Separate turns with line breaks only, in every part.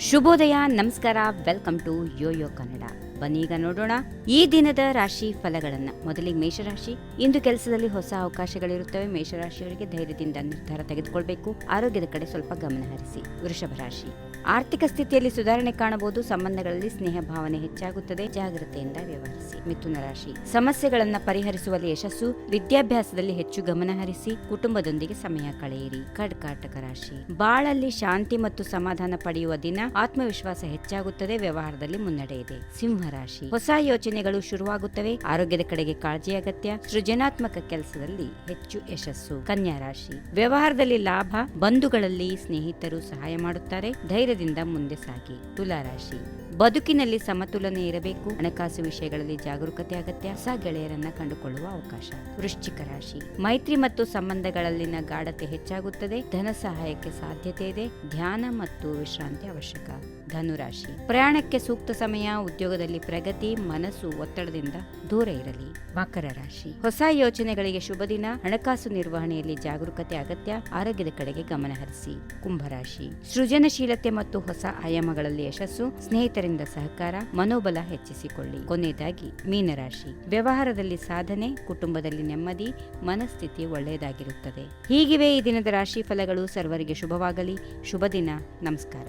ಶುಭೋದಯ, ನಮಸ್ಕಾರ, welcome to Yoyo Kannada. ಬನ್ನೀಗ ನೋಡೋಣ ಈ ದಿನದ ರಾಶಿ ಫಲಗಳನ್ನ. ಮೊದಲಿಗೆ ಮೇಷರಾಶಿ. ಇಂದು ಕೆಲಸದಲ್ಲಿ ಹೊಸ ಅವಕಾಶಗಳಿರುತ್ತವೆ. ಮೇಷರಾಶಿಯವರಿಗೆ ಧೈರ್ಯದಿಂದ ನಿರ್ಧಾರ ತೆಗೆದುಕೊಳ್ಬೇಕು. ಆರೋಗ್ಯದ ಕಡೆ ಸ್ವಲ್ಪ ಗಮನ ಹರಿಸಿ. ವೃಷಭ ರಾಶಿ. ಆರ್ಥಿಕ ಸ್ಥಿತಿಯಲ್ಲಿ ಸುಧಾರಣೆ ಕಾಣಬಹುದು. ಸಂಬಂಧಗಳಲ್ಲಿ ಸ್ನೇಹ ಭಾವನೆ ಹೆಚ್ಚಾಗುತ್ತದೆ. ಜಾಗ್ರತೆಯಿಂದ ವ್ಯವಹರಿಸಿ. ಮಿಥುನ ರಾಶಿ. ಸಮಸ್ಯೆಗಳನ್ನ ಪರಿಹರಿಸುವಲ್ಲಿ ಯಶಸ್ಸು. ವಿದ್ಯಾಭ್ಯಾಸದಲ್ಲಿ ಹೆಚ್ಚು ಗಮನ ಹರಿಸಿ. ಕುಟುಂಬದೊಂದಿಗೆ ಸಮಯ ಕಳೆಯಿರಿ. ಕರ್ಕಾಟಕ ರಾಶಿ. ಬಾಳಲ್ಲಿ ಶಾಂತಿ ಮತ್ತು ಸಮಾಧಾನ ಪಡೆಯುವ ದಿನ. ಆತ್ಮವಿಶ್ವಾಸ ಹೆಚ್ಚಾಗುತ್ತದೆ. ವ್ಯವಹಾರದಲ್ಲಿ ಮುನ್ನಡೆ ಇದೆ. ಸಿಂಹ ರಾಶಿ. ಹೊಸ ಯೋಚನೆಗಳು ಶುರುವಾಗುತ್ತವೆ. ಆರೋಗ್ಯದ ಕಡೆಗೆ ಕಾಳಜಿ ಅಗತ್ಯ. ಸೃಜನಾತ್ಮಕ ಕೆಲಸದಲ್ಲಿ ಹೆಚ್ಚು ಯಶಸ್ಸು. ಕನ್ಯಾ ರಾಶಿ. ವ್ಯವಹಾರದಲ್ಲಿ ಲಾಭ. ಬಂಧುಗಳಲ್ಲಿ ಸ್ನೇಹಿತರು ಸಹಾಯ ಮಾಡುತ್ತಾರೆ. ಧೈರ್ಯದಿಂದ ಮುಂದೆ ಸಾಗಿ. ತುಲಾ ರಾಶಿ. ಬದುಕಿನಲ್ಲಿ ಸಮತೋಲನೆ ಇರಬೇಕು. ಹಣಕಾಸು ವಿಷಯಗಳಲ್ಲಿ ಜಾಗರೂಕತೆ ಅಗತ್ಯ. ಹೊಸ ಗೆಳೆಯರನ್ನ ಕಂಡುಕೊಳ್ಳುವ ಅವಕಾಶ. ವೃಶ್ಚಿಕ ರಾಶಿ. ಮೈತ್ರಿ ಮತ್ತು ಸಂಬಂಧಗಳಲ್ಲಿನ ಗಾಢತೆ ಹೆಚ್ಚಾಗುತ್ತದೆ. ಧನ ಸಹಾಯಕ್ಕೆ ಸಾಧ್ಯತೆ ಇದೆ. ಧ್ಯಾನ ಮತ್ತು ವಿಶ್ರಾಂತಿ ಅವಶ್ಯಕ. ಧನುರಾಶಿ. ಪ್ರಯಾಣಕ್ಕೆ ಸೂಕ್ತ ಸಮಯ. ಉದ್ಯೋಗದಲ್ಲಿ ಪ್ರಗತಿ. ಮನಸ್ಸು ಒತ್ತಡದಿಂದ ದೂರ ಇರಲಿ. ಮಕರ ರಾಶಿ. ಹೊಸ ಯೋಚನೆಗಳಿಗೆ ಶುಭ ದಿನ. ಹಣಕಾಸು ನಿರ್ವಹಣೆಯಲ್ಲಿ ಜಾಗರೂಕತೆ ಅಗತ್ಯ. ಆರೋಗ್ಯದ ಕಡೆಗೆ ಗಮನ ಹರಿಸಿ. ಕುಂಭರಾಶಿ. ಸೃಜನಶೀಲತೆ ಮತ್ತು ಹೊಸ ಆಯಾಮಗಳಲ್ಲಿ ಯಶಸ್ಸು. ಸ್ನೇಹಿತರಿಂದ ಸಹಕಾರ. ಮನೋಬಲ ಹೆಚ್ಚಿಸಿಕೊಳ್ಳಿ. ಕೊನೆಯದಾಗಿ ಮೀನರಾಶಿ. ವ್ಯವಹಾರದಲ್ಲಿ ಸಾಧನೆ. ಕುಟುಂಬದಲ್ಲಿ ನೆಮ್ಮದಿ. ಮನಸ್ಥಿತಿ ಒಳ್ಳೆಯದಾಗಿರುತ್ತದೆ. ಹೀಗಿವೆ ಈ ದಿನದ ರಾಶಿ ಫಲಗಳು. ಸರ್ವರಿಗೆ ಶುಭವಾಗಲಿ. ಶುಭ ದಿನ. ನಮಸ್ಕಾರ.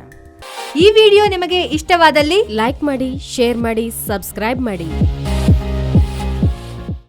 ಈ ವಿಡಿಯೋ ನಿಮಗೆ ಇಷ್ಟವಾದಲ್ಲಿ ಲೈಕ್ ಮಾಡಿ, ಶೇರ್ ಮಾಡಿ, ಸಬ್ಸ್ಕ್ರೈಬ್ ಮಾಡಿ.